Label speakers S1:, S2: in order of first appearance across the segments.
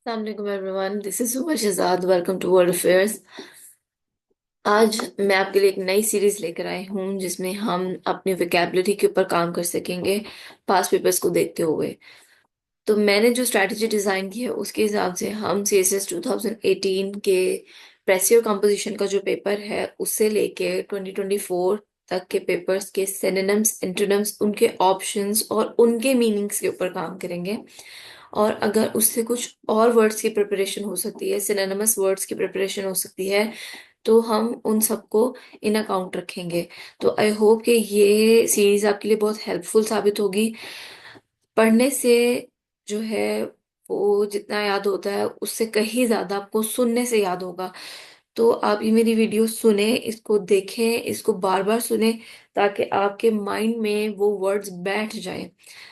S1: Assalamualaikum everyone, this is Umar Shahzad. Welcome to World Affairs. आज मैं आपके लिए एक नई सीरीज लेकर आई हूँ जिसमें हम अपनी वोकैबुलरी के ऊपर काम कर सकेंगे पास्ट पेपर्स को देखते हुए। तो मैंने जो स्ट्रैटेजी डिजाइन की है उसके हिसाब से हम CSS 2018 के प्रेसियो कंपोजिशन का जो पेपर है उससे लेके 2024 तक के पेपर्स के सिनोनिम्स, एंटोनिम्स, उनके ऑप्शंस और उनके मीनिंग्स के ऊपर काम करेंगे। और अगर उससे कुछ और वर्ड्स की प्रिपरेशन हो सकती है, सिनोनिमस वर्ड्स की प्रिपरेशन हो सकती है, तो हम उन सबको इन अकाउंट रखेंगे। तो आई होप कि ये सीरीज आपके लिए बहुत हेल्पफुल साबित होगी। पढ़ने से जो है वो जितना याद होता है उससे कहीं ज्यादा आपको सुनने से याद होगा। तो आप ये मेरी वीडियो सुने, इसको देखें, इसको बार बार सुने, ताकि आपके माइंड में वो वर्ड्स बैठ जाएं।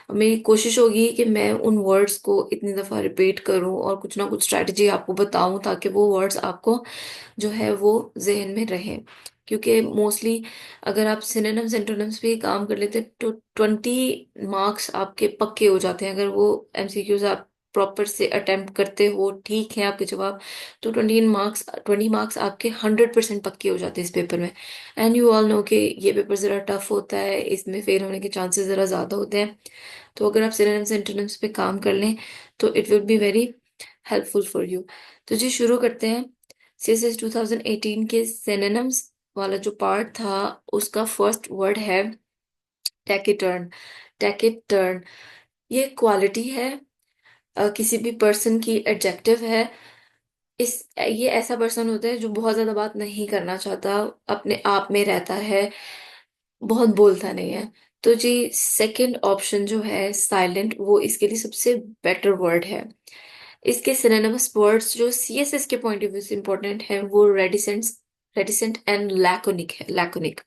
S1: और मेरी कोशिश होगी कि मैं उन वर्ड्स को इतनी दफा रिपीट करूं और कुछ ना कुछ स्ट्रैटेजी आपको बताऊं ताकि वो वर्ड्स आपको जो है वो जहन में रहे। क्योंकि मोस्टली अगर आप सिनोनिम्स एंटोनिम्स पे ही काम कर लेते हैं तो 20 मार्क्स आपके पक्के हो जाते हैं। अगर वो MCQs आप प्रॉपर से अटेम्प्ट करते हो, ठीक है आपके जवाब, तो 20 मार्क्स आपके 100% पक्के हो जाते हैं इस पेपर में। एंड यू ऑल नो कि ये पेपर ज़रा टफ होता है, इसमें फेल होने के चांसेस ज़रा ज़्यादा होते हैं। तो अगर आप सिनोनिम्स एंटोनिम्स पे काम कर लें तो it will be very helpful for you. तो जी शुरू करते हैं। CSS 2018 के सिनोनिम्स वाला जो पार्ट था उसका फर्स्ट वर्ड है टैकेटर्न। टैकेटर्न ये क्वालिटी है, किसी भी पर्सन की एडजेक्टिव है। इस ये ऐसा पर्सन होता है जो बहुत ज्यादा बात नहीं करना चाहता, अपने आप में रहता है, बहुत बोलता नहीं है। तो जी सेकंड ऑप्शन जो है साइलेंट, वो इसके लिए सबसे बेटर वर्ड है। इसके सिनोनिमस वर्ड्स जो CSS के पॉइंट ऑफ व्यू से इंपॉर्टेंट है वो रेडिसेंट, रेडिसेंट एंड लैकोनिक है। Laconic,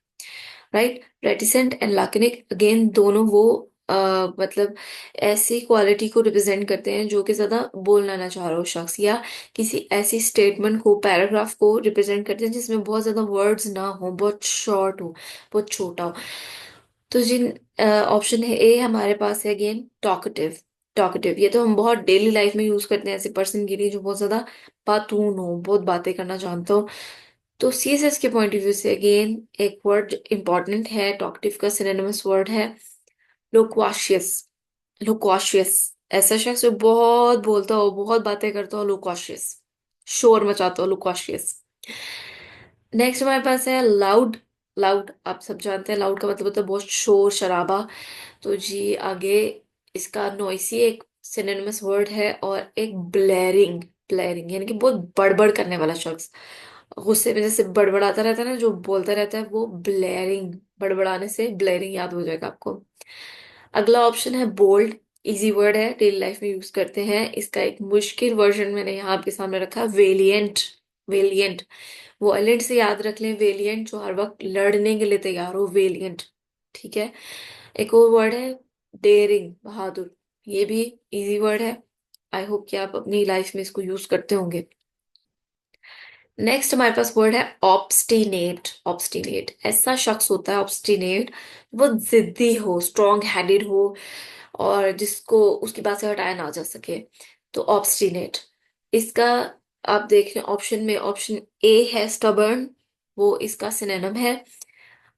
S1: right. Reticent and laconic again दोनों वो मतलब ऐसी क्वालिटी को रिप्रेजेंट करते हैं जो कि ज्यादा बोलना ना चाह रहा हो शख्स, या किसी ऐसी स्टेटमेंट को, पैराग्राफ को रिप्रेजेंट करते हैं जिसमें बहुत ज्यादा वर्ड्स ना हो, बहुत शॉर्ट हो, बहुत छोटा हो। तो जिन ऑप्शन है ए हमारे पास है अगेन टॉकेटिव। टॉकेटिव ये तो हम बहुत डेली लाइफ में यूज करते हैं ऐसे पर्सन के लिए जो बहुत ज्यादा बातून हो, बहुत बातें करना जानता हो। तो CSS के पॉइंट ऑफ व्यू से अगेन एक वर्ड इंपॉर्टेंट है, टॉकटिव का सिनोनिमस वर्ड है लोक्वाशियस। लोक्वाशियस ऐसा शख्स जो बहुत बोलता हो, बहुत बातें करता हो, लोक्वाशियस, शोर मचाता हो, लोक्वाशियस। नेक्स्ट हमारे पास है लाउड। लाउड आप सब जानते हैं, लाउड का मतलब होता है बहुत शोर शराबा। तो जी आगे इसका नॉइसी एक सिनोनिमस वर्ड है, और एक ब्लेरिंग। ब्लेरिंग यानी कि बहुत बड़बड़ करने वाला शख्स, गुस्से में जैसे बड़बड़ाता रहता है ना, जो बोलता रहता है, वो ब्लेरिंग। बड़बड़ाने से ब्लेरिंग याद हो जाएगा आपको। अगला ऑप्शन है बोल्ड। इजी वर्ड है, डेली लाइफ में यूज करते हैं। इसका एक मुश्किल वर्जन मैंने यहाँ आपके सामने रखा, वेलिएंट। वेलिएंट वॉयलेंट से याद रख लें, वेलिएंट जो हर वक्त लड़ने के लिए तैयार हो, वेलिएंट। ठीक है। एक और वर्ड है डेयरिंग, बहादुर। ये भी इजी वर्ड है। आई होप कि आप अपनी लाइफ में इसको यूज करते होंगे। नेक्स्ट हमारे पास वर्ड है ऑब्स्टिनेट। ऑब्स्टिनेट ऐसा शख्स होता है, ऑब्स्टिनेट, वो जिद्दी हो, स्ट्रॉन्ग हैंडेड हो, और जिसको उसकी बात से हटाया ना जा सके। तो ऑब्स्टिनेट इसका आप देख रहे हैं ऑप्शन में, ऑप्शन ए है स्टबर्न, वो इसका सिनोनिम है।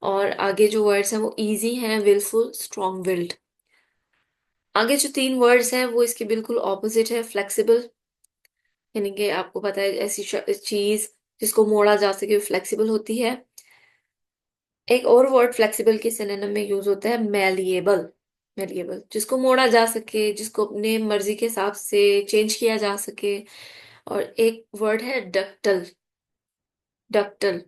S1: और आगे जो वर्ड्स हैं वो इजी हैं, विलफुल, स्ट्रॉन्ग विल्ड। आगे जो तीन वर्ड्स हैं वो इसके बिल्कुल ऑपोजिट है, फ्लेक्सिबल, यानी कि आपको पता है ऐसी चीज जिसको मोड़ा जा सके फ्लेक्सिबल होती है। एक और वर्ड फ्लेक्सिबल के सिनोनिम में यूज होता है मैलिएबल। मैलिएबल जिसको मोड़ा जा सके, जिसको अपने मर्जी के हिसाब से चेंज किया जा सके। और एक वर्ड है डक्टल। डक्टल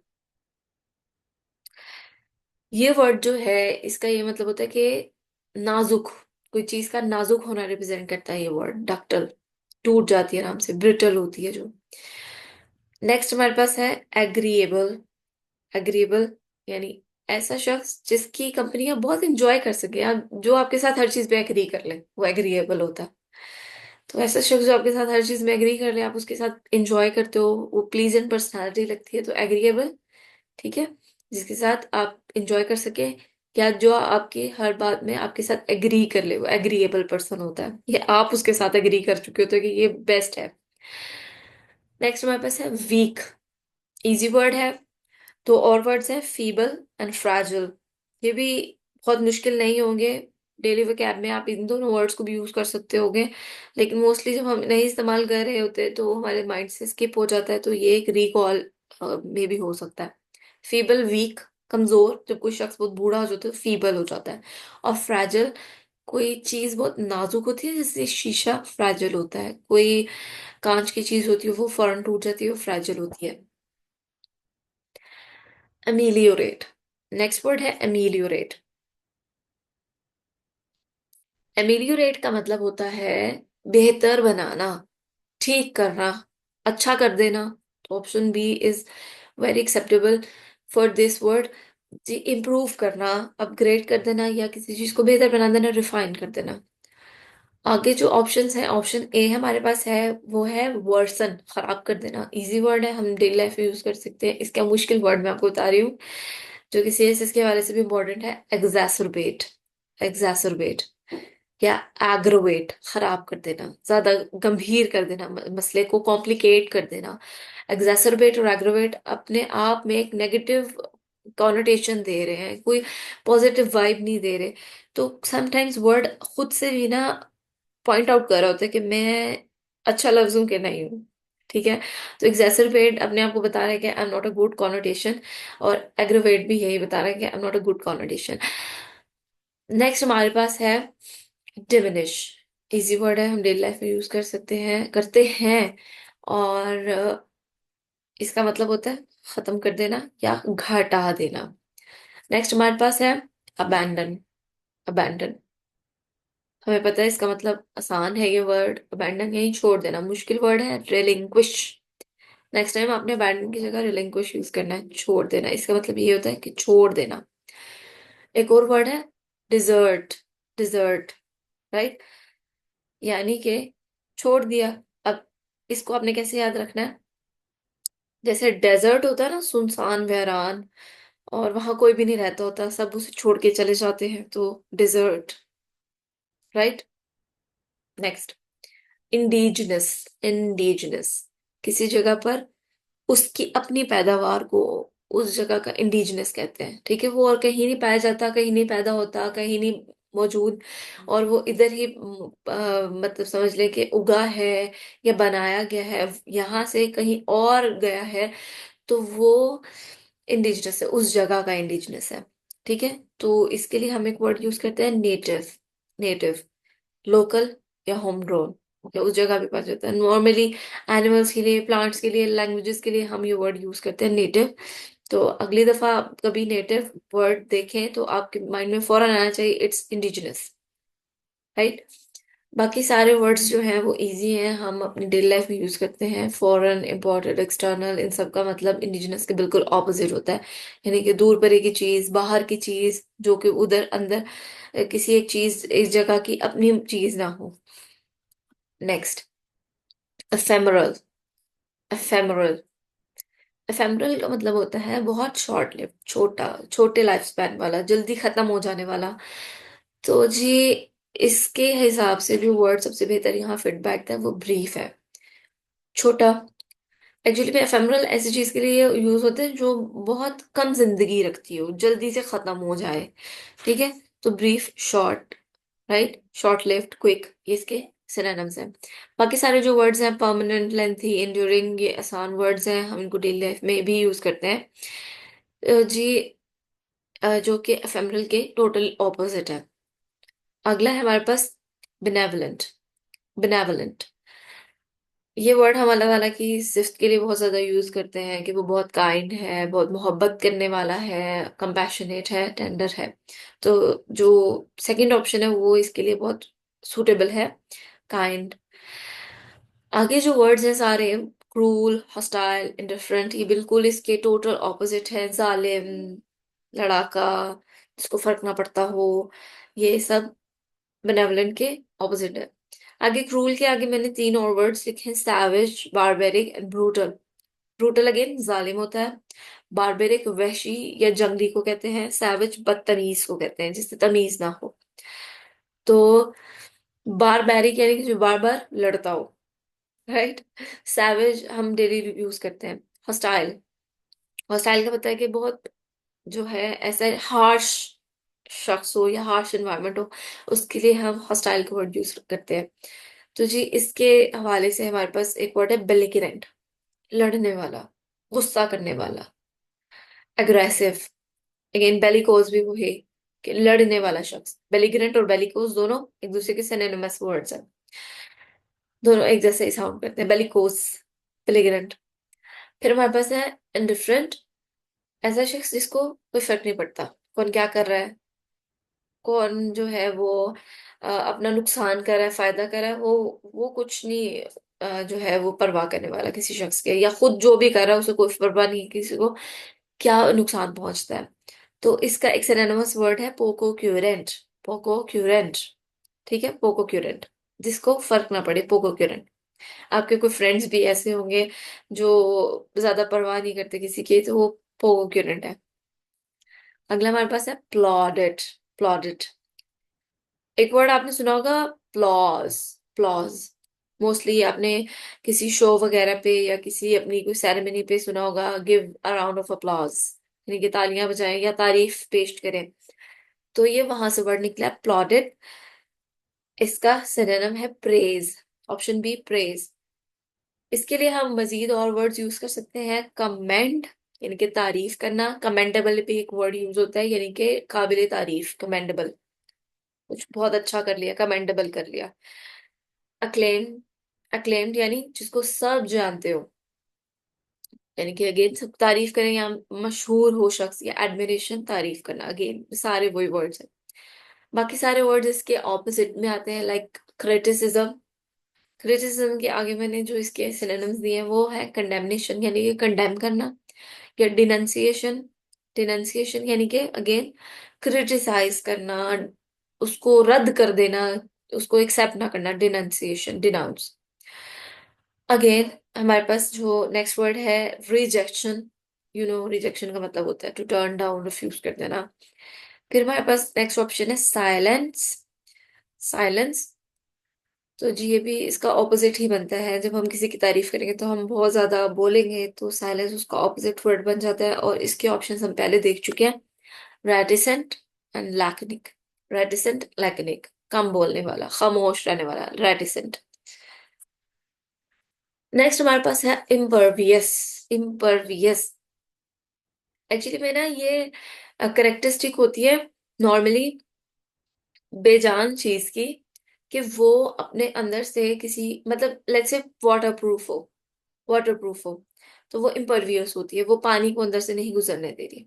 S1: ये वर्ड जो है इसका ये मतलब होता है कि नाजुक, कोई चीज का नाजुक होना रिप्रेजेंट करता है ये वर्ड डक्टल। टूट जाती है आराम से, ब्रिटल होती है जो। नेक्स्ट हमारे पास है एग्रीएबल। एग्रीएबल यानी ऐसा शख्स जिसकी कंपनी आप बहुत इंजॉय कर सके, या जो आपके साथ हर चीज पे एग्री कर ले, वो एग्रीएबल होता है। तो ऐसा शख्स जो आपके साथ हर चीज में एग्री कर ले, आप उसके साथ इंजॉय करते हो, वो प्लीजेंट पर्सनालिटी लगती है, तो एग्रीएबल। ठीक है। जिसके साथ आप इंजॉय कर सके, या जो आपकी हर बात में आपके साथ एग्री कर ले, वो एग्रीएबल पर्सन होता है। ये आप उसके साथ एग्री कर चुके होते हो कि ये बेस्ट है। नेक्स्ट हमारे पास है वीक। इजी वर्ड है। तो और वर्ड्स हैं फीबल एंड फ्रैजिल। ये भी बहुत मुश्किल नहीं होंगे। डेली वोकैब में आप इन दोनों वर्ड्स को भी यूज कर सकते होगे, लेकिन मोस्टली जब हम नहीं इस्तेमाल कर रहे होते तो हमारे माइंड से स्किप हो जाता है, तो ये एक रिकॉल में भी हो सकता है। फीबल वीक, कमजोर। जब कोई शख्स बहुत बूढ़ा हो जाता है फीबल हो जाता है। और फ्रैजिल, कोई चीज बहुत नाजुक होती है, जैसे शीशा फ्रैजिल होता है। कोई कांच की चीज होती है वो फौरन टूट जाती है, वो फ्रैजिल होती है। अमीलियोरेट। नेक्स्ट वर्ड है अमीलियोरेट। अमीलियोरेट का मतलब होता है बेहतर बनाना, ठीक करना, अच्छा कर देना। तो option B is very acceptable for this word. जी, इम्प्रूव करना, अपग्रेड कर देना, या किसी चीज को बेहतर बना देना, रिफाइन कर देना। आगे जो ऑप्शंस है, ऑप्शन ए हमारे पास है, वो है वर्सन, खराब कर देना। इजी वर्ड है, हम डेली लाइफ में यूज कर सकते हैं। इसका मुश्किल वर्ड मैं आपको बता रही हूँ, जो कि सीएसएस के हवाले से भी इम्पोर्टेंट है। एग्जैसरबेट। एग्जैसरबेट या एग्रोवेट, खराब कर देना, ज्यादा गंभीर कर देना, मसले को कॉम्प्लिकेट कर देना। एग्जैसरबेट और एग्रोवेट अपने आप में एक नेगेटिव कॉनोटेशन दे रहे हैं, कोई पॉजिटिव वाइब नहीं दे रहे। तो समटाइम्स वर्ड खुद से भी ना पॉइंट आउट कर रहा होता है कि मैं अच्छा लफ्ज हूं कि नहीं हूँ। ठीक है। तो एग्जैसरबेट अपने आप को बता रहा है कि I am not a good connotation, और एग्रोवेट भी यही बता रहा है कि I am not a good connotation. Next हमारे पास है डिमिनिश। इजी वर्ड है, हम डेली लाइफ में यूज कर सकते हैं, करते हैं। और इसका मतलब होता है खत्म कर देना या घटा देना। नेक्स्ट हमारे पास है अबैंडन। अबैंडन, हमें पता है इसका मतलब, आसान है ये वर्ड। अबैंडन यही छोड़ देना। मुश्किल वर्ड है रिलिंक्विश। नेक्स्ट टाइम आपने अबैंडन की जगह रिलिंक्विश यूज करना है, छोड़ देना। इसका मतलब ये होता है कि छोड़ देना। एक और वर्ड है डिजर्ट। डिजर्ट, राइट, यानी कि छोड़ दिया। अब इसको आपने कैसे याद रखना है? जैसे डेजर्ट होता है ना, सुनसान वीरान, और वहां कोई भी नहीं रहता होता, सब उसे छोड़ के चले जाते हैं, तो desert, right. Next indigenous. Indigenous, किसी जगह पर उसकी अपनी पैदावार को उस जगह का इंडिजिनस कहते हैं। ठीक है, वो और कहीं नहीं पाया जाता, कहीं नहीं पैदा होता, कहीं नहीं मौजूद, और वो इधर ही मतलब समझ ले कि उगा है या बनाया गया है, यहाँ से कहीं और गया है, तो वो इंडिजिनस है, उस जगह का इंडिजिनस है। ठीक है। तो इसके लिए हम एक वर्ड यूज करते हैं नेटिव। नेटिव, लोकल या होम ग्रोन, या उस जगह पे पाया जाता है। नॉर्मली एनिमल्स के लिए, प्लांट्स के लिए, लैंग्वेजेस के लिए हम ये वर्ड यूज करते हैं नेटिव। तो अगली दफा आप कभी नेटिव वर्ड देखें तो आपके माइंड में फौरन आना चाहिए इट्स इंडिजिनस, राइट। बाकी सारे वर्ड्स जो हैं वो इजी हैं, हम अपनी डेली लाइफ में यूज करते हैं। फॉरेन, इम्पोर्टेड, एक्सटर्नल, इन सब का मतलब इंडिजिनस के बिल्कुल ऑपोजिट होता है। यानी कि दूर परे की चीज, बाहर की चीज, जो कि उधर अंदर किसी एक चीज, एक जगह की अपनी चीज ना हो। Next ephemeral. एफेमरल। एफेमरल का मतलब होता है बहुत शॉर्ट लिव, छोटा, छोटे लाइफ स्पैन वाला, जल्दी खत्म हो जाने वाला। तो जी, इसके हिसाब से जो वर्ड सबसे बेहतर यहाँ फिट बैठता है वो ब्रीफ है, छोटा। एक्चुअली में एफेमरल ऐसी चीज के लिए यूज होते हैं जो बहुत कम जिंदगी रखती हो, जल्दी से खत्म हो जाए। ठीक है। तो brief, short, right, short lived, quick, ये इसके सिनोनिम्स हैं। बाकी सारे जो वर्ड्स हैं, परमानेंट, लेंथी, एंड्यूरिंग, ये आसान वर्ड्स हैं, हम इनको डेली लाइफ में भी यूज करते हैं। जी, जो कि एफेमरल के टोटल ऑपोजिट है। अगला है हमारे पास बिनेवलेंट। बिनेवलेंट, ये वर्ड हम अल्लाह वाला की सिफ्त के लिए बहुत ज्यादा यूज करते हैं कि वो बहुत काइंड है, बहुत मोहब्बत करने वाला है, कंपैशनेट है, टेंडर है। तो जो सेकंड ऑप्शन है वो इसके लिए बहुत सूटेबल है, काइंड। आगे जो वर्ड्स हैं सारे, क्रूल, हॉस्टाइल, इंडिफरेंट, ये बिल्कुल इसके टोटल ऑपोजिट है। जालिम, लड़ाका, जिसको फर्क ना पड़ता हो, ये सब बेनेवलेंट के ऑपोजिट है। आगे क्रूल के आगे मैंने तीन और वर्ड्स लिखे हैं, savage, barbaric and brutal. Brutal again जालिम होता है। बारबेरिक वहशी या जंगली को कहते हैं। सैवेज बदतमीज को कहते हैं, जिससे तमीज ना हो। तो बारबेरिक यानी कि जो बार बार लड़ता हो, राइट। सैवेज हम डेली यूज करते हैं। हॉस्टाइल, हॉस्टाइल का पता है कि बहुत जो है ऐसा हार्श शख्स हो या हार्श एनवायरनमेंट हो, उसके लिए हम हॉस्टाइल का वर्ड यूज करते हैं। तो जी इसके हवाले से हमारे पास एक वर्ड है बेलिगरेंट, लड़ने वाला, गुस्सा करने वाला। एग्रेसिव, अगेन बेलिकोज भी वही, कि लड़ने वाला शख्स। बेलिगरेंट और बेलिकोज दोनों एक दूसरे के सिनोनिमस वर्ड्स हैं, दोनों एक जैसे ही साउंड करते हैं, बेलिकोज, बेलिगरेंट। फिर हमारे पास है इंडिफरेंट, ऐसा शख्स जिसको कोई फर्क नहीं पड़ता कौन क्या कर रहा है, कौन जो है वो अपना नुकसान कर रहा है फायदा कर रहा है, वो कुछ नहीं, जो है वो परवाह करने वाला किसी शख्स के, या खुद जो भी कर रहा है उसे कोई परवाह नहीं किसी को क्या नुकसान पहुंचता है। तो इसका एक सिनोनिमस वर्ड है पोको क्यूरेंट। पोको क्यूरेंट, ठीक है, पोको क्यूरेंट, जिसको फर्क ना पड़े, पोको क्यूरेंट। आपके कोई फ्रेंड्स भी ऐसे होंगे जो ज्यादा परवाह नहीं करते किसी की, तो वो पोको क्यूरेंट है। अगला हमारे पास है प्लॉडेट। प्लॉडेट, एक वर्ड आपने सुना होगा, प्लॉज। प्लॉज, मोस्टली आपने किसी शो वगैरह पे या किसी अपनी कोई सेरेमनी पे सुना होगा, give a round of applause, यानी कि तालियां बजाएं या तारीफ पेश करें। तो ये वहां से वर्ड निकला प्लॉडेड। इसका सिनोनिम है प्रेज, ऑप्शन बी प्रेज। इसके लिए हम मजीद और वर्ड्स यूज कर सकते हैं, कमेंड, यानी कि तारीफ करना। कमेंडेबल भी एक वर्ड यूज होता है, यानी कि काबिल तारीफ, कमेंडेबल, कुछ बहुत अच्छा कर लिया, कमेंडेबल कर लिया। अक्लेम, अक्लेम्ड यानी जिसको सब जानते हो, यानी कि अगेन सब तारीफ करें या मशहूर हो शख्स, या एडमिरेशन, तारीफ करना, अगेन सारे वही वर्ड्स हैं। बाकी सारे वर्ड्स इसके ऑपोजिट में आते हैं, लाइक क्रिटिसिज्म। क्रिटिसिज्म के आगे मैंने जो इसके सिनोनिम्स दिए हैं वो है कंडेमनेशन, यानी कि कंडेम करना, या डिनंसिएशन। डिनंसिएशन यानी कि अगेन क्रिटिसाइज करना, उसको रद्द कर देना, उसको एक्सेप्ट ना करना, डिनंसिएशन, डिनाउंस। अगेन हमारे पास जो नेक्स्ट वर्ड है रिजेक्शन। यू नो रिजेक्शन का मतलब होता है टू टर्न डाउन, रिफ्यूज कर देना। फिर हमारे पास नेक्स्ट ऑप्शन है साइलेंस। साइलेंस, तो जी ये भी इसका ऑपोजिट ही बनता है, जब हम किसी की तारीफ करेंगे तो हम बहुत ज्यादा बोलेंगे तो साइलेंस उसका ऑपोजिट वर्ड बन जाता है, और इसके ऑप्शन हम पहले देख चुके हैं, रेटिसेंट एंड लैकनिक। रेटिसेंट, लैकनिक, कम बोलने वाला, खामोश रहने वाला, रेटिसेंट। नेक्स्ट हमारे पास है इम्परवियस। इम्परवियस एक्चुअली में ना ये करेक्टरिस्टिक होती है नॉर्मली बेजान चीज की, कि वो अपने अंदर से किसी, मतलब लेट्स से वाटर प्रूफ हो, वाटर प्रूफ हो, तो वो इम्परवियस होती है, वो पानी को अंदर से नहीं गुजरने दे रही।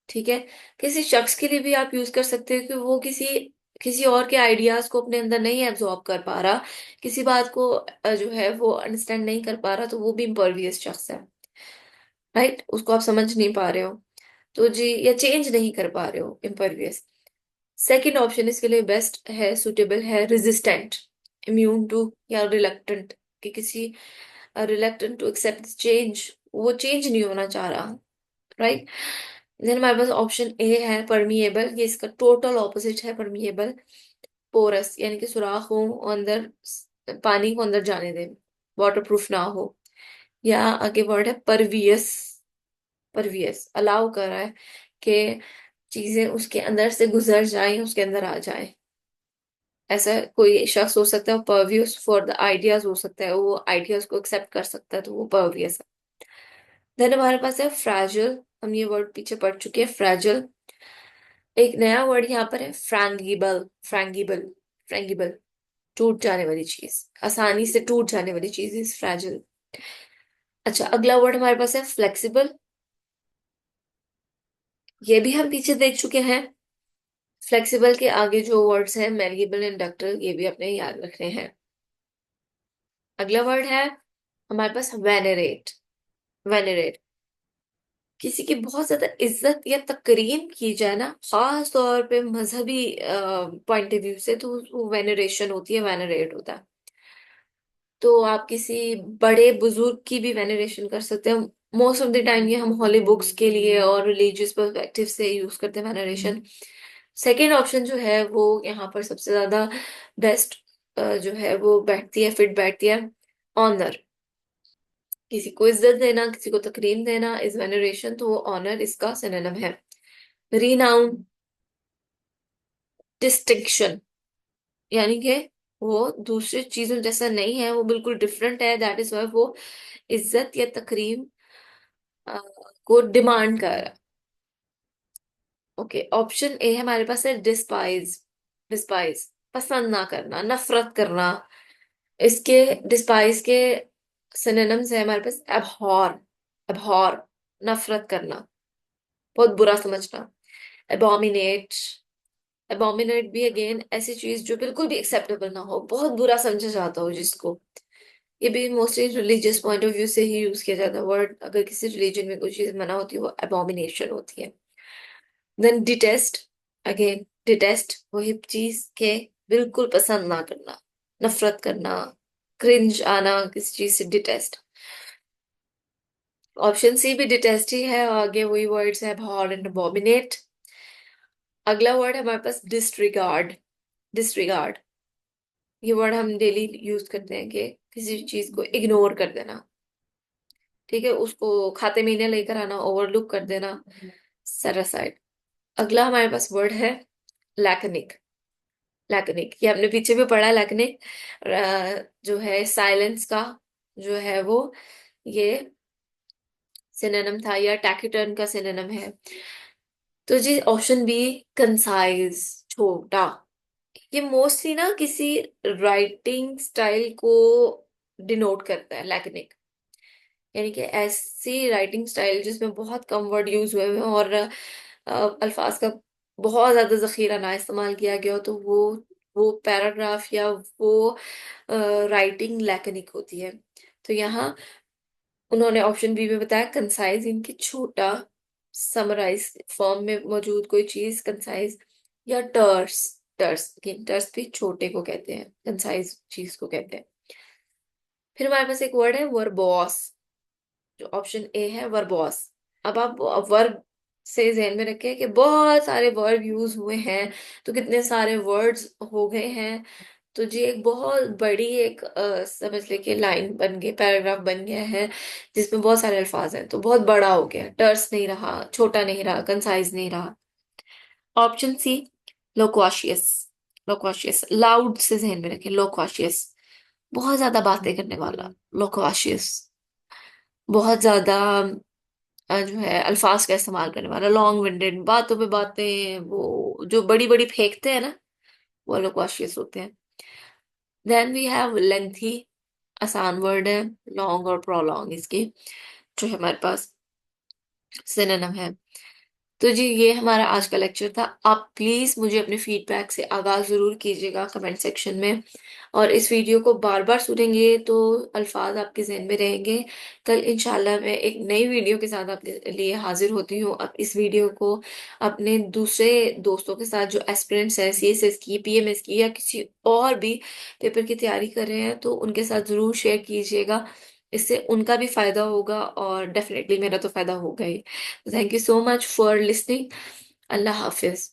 S1: ठीक है। किसी शख्स के लिए भी आप यूज कर सकते हो कि वो किसी किसी और के आइडियाज को अपने अंदर नहीं एब्जॉर्ब कर पा रहा, किसी बात को जो है वो अंडरस्टैंड नहीं कर पा रहा, तो वो भी इम्परवियस शख्स है। राइट, उसको आप समझ नहीं पा रहे हो, तो जी, या चेंज नहीं कर पा रहे हो, इम्परवियस। सेकंड ऑप्शन इसके लिए बेस्ट है, सुटेबल है, रेजिस्टेंट, इम्यून टू, या रिलक्टेंट, कि किसी रिलक्टेंट टू एक्सेप्ट चेंज, वो चेंज नहीं होना चाह रहा। राइट। देन हमारे पास ऑप्शन ए है परमिएबल, ये इसका टोटल ऑपोजिट है परमिएबल। पोरस यानी कि सुराख हो अंदर, पानी को अंदर जाने दे, वाटर प्रूफ ना हो। या आगे वर्ड है परवियस। परवियस अलाउ कर रहा है कि चीजें उसके अंदर से गुजर जाएं, उसके अंदर आ जाएं। ऐसा कोई शख्स हो सकता है परवियस फॉर द आइडियाज, हो सकता है वो आइडियाज को एक्सेप्ट कर सकता है, तो वो परवियस है। देन हमारे पास है फ्रैजिल, हम ये वर्ड पीछे पढ़ चुके हैं, फ्रैजिल। एक नया वर्ड यहाँ पर है फ्रैंगिबल। फ्रैंगिबल, फ्रैंगिबल, टूट जाने वाली चीज, आसानी से टूट जाने वाली चीज इज फ्रैजिल। अच्छा, अगला वर्ड हमारे पास है फ्लेक्सिबल, ये भी हम पीछे देख चुके हैं। फ्लेक्सिबल के आगे जो वर्ड्स हैं मेलिएबल एंड डक्टाइल, ये भी अपने याद रखने हैं। अगला वर्ड है हमारे पास वेनरेट। वेनरेट, किसी की बहुत ज्यादा इज्जत या तकरीम की जाए ना, खास तौर पे मजहबी पॉइंट ऑफ व्यू से, तो वो वेनरेशन होती है, वेनरेट होता है। तो आप किसी बड़े बुजुर्ग की भी वेनरेशन कर सकते हैं। मोस्ट ऑफ द टाइम ये हम हॉली बुक्स के लिए और रिलीजियस पर्सपेक्टिव से यूज करते हैं वेनरेशन। सेकेंड ऑप्शन जो है वो यहाँ पर सबसे ज्यादा बेस्ट जो है वो बैठती है, फिट बैठती है। ऑनर, किसी को इज्जत देना, किसी को तकरीम देना इज वेनरेशन, तो वो ऑनर इसका सिनोनिम है। रीनाउन, डिस्टिंक्शन, यानी कि वो दूसरी चीजों जैसा नहीं है, वो बिल्कुल डिफरेंट है, दैट इज वाई वो इज्जत या तकरीम अ, को डिमांड कर रहा है। ओके, ऑप्शन ए हमारे पास है डिस्पाइज। डिस्पाइज, पसंद ना करना, नफरत करना। इसके डिस्पाइज के सिनोनिम्स है हमारे पास एबहॉर। एबहॉर, नफरत करना, बहुत बुरा समझना। एबोमिनेट, एबोमिनेट भी अगेन ऐसी चीज जो बिल्कुल भी एक्सेप्टेबल ना हो, बहुत बुरा समझा जाता हो जिसको। ये भी mostly religious point of view से ही यूज किया जाता है वर्ड, अगर किसी रिलीजन में कोई चीज मना होती है वो एबोमिनेशन होती है। देन डिटेस्ट, अगेन डिटेस्ट वही चीज के बिल्कुल पसंद ना करना, नफरत करना, क्रिंज आना किसी चीज से, डिटेस्ट। ऑप्शन सी भी डिटेस्ट ही है, और आगे वही वर्ड्स है abhor एंड abominate। अगला वर्ड है हमारे पास डिसरिगार्ड। डिसरिगार्ड, ये वर्ड हम डेली यूज करते हैं कि किसी चीज को इग्नोर कर देना, ठीक है, उसको खाते मीने लेकर आना, ओवरलुक कर देना, सेट असाइड। अगला हमारे पास वर्ड है लैकनिक। लैकनिक, ये हमने पीछे भी पढ़ा है, लैकनिक जो है साइलेंस का जो है वो, ये सिनोनिम था या टैक्टिटर्न का सिनोनिम है। तो जी ऑप्शन बी, कंसाइज, छोटा। ये मोस्टली ना किसी राइटिंग स्टाइल को डिनोट करता है लैकनिक, यानी कि ऐसी राइटिंग स्टाइल जिसमें बहुत कम वर्ड यूज हुए हैं और अल्फाज का बहुत ज्यादा जखीरा ना इस्तेमाल किया गया हो, तो वो पैराग्राफ या वो राइटिंग लैकनिक होती है। तो यहाँ उन्होंने ऑप्शन बी में बताया कंसाइज, इनकी छोटा, समराइज फॉर्म में मौजूद कोई चीज कंसाइज, या टर्स। टर्स, टर्स भी छोटे को कहते हैं, कंसाइज चीज को कहते हैं। फिर हमारे पास एक वर्ड है वर्बॉस, जो ऑप्शन ए है वर्बॉस। अब आप वर्ब से ध्यान में रखें कि बहुत सारे वर्ब यूज हुए हैं, तो कितने सारे वर्ड्स हो गए हैं। तो जी एक बहुत बड़ी एक समझ लेके लाइन बन गई, पैराग्राफ बन गया है, जिसमें बहुत सारे अल्फाज हैं, तो बहुत बड़ा हो गया, टर्स नहीं रहा, छोटा नहीं रहा, कंसाइज नहीं रहा। Option C, लोक्वाशियस। लोक्वाशियस, लाउड से ध्यान में रखें, लोक्वाशियस, बहुत ज्यादा बातें करने वाला, लोक्वाशियस। बहुत ज्यादा जो है अल्फाज का इस्तेमाल करने वाला, लॉन्ग विंडेड, बातों पे बातें, वो जो बड़ी बड़ी फेंकते हैं ना, वो लोक्वाशियस होते हैं। देन वी हैव लेंथी, आसान वर्ड है, लॉन्ग और प्रोलॉन्ग इसके जो है हमारे पास सिनोनिम है। तो जी ये हमारा आज का लेक्चर था। आप प्लीज मुझे अपने फीडबैक से आगाज जरूर कीजिएगा कमेंट सेक्शन में, और इस वीडियो को बार बार सुनेंगे तो अल्फाज आपके जहन में रहेंगे। कल इंशाल्लाह मैं एक नई वीडियो के साथ आपके लिए हाजिर होती हूँ। आप इस वीडियो को अपने दूसरे दोस्तों के साथ जो एस्पिरेंट्स हैं सीएसएस की, पीएमएस की, या किसी और भी पेपर की तैयारी कर रहे हैं, तो उनके साथ जरूर शेयर कीजिएगा। इससे उनका भी फायदा होगा और डेफिनेटली मेरा तो फायदा होगा ही। Thank you so much for listening. अल्लाह हाफिज।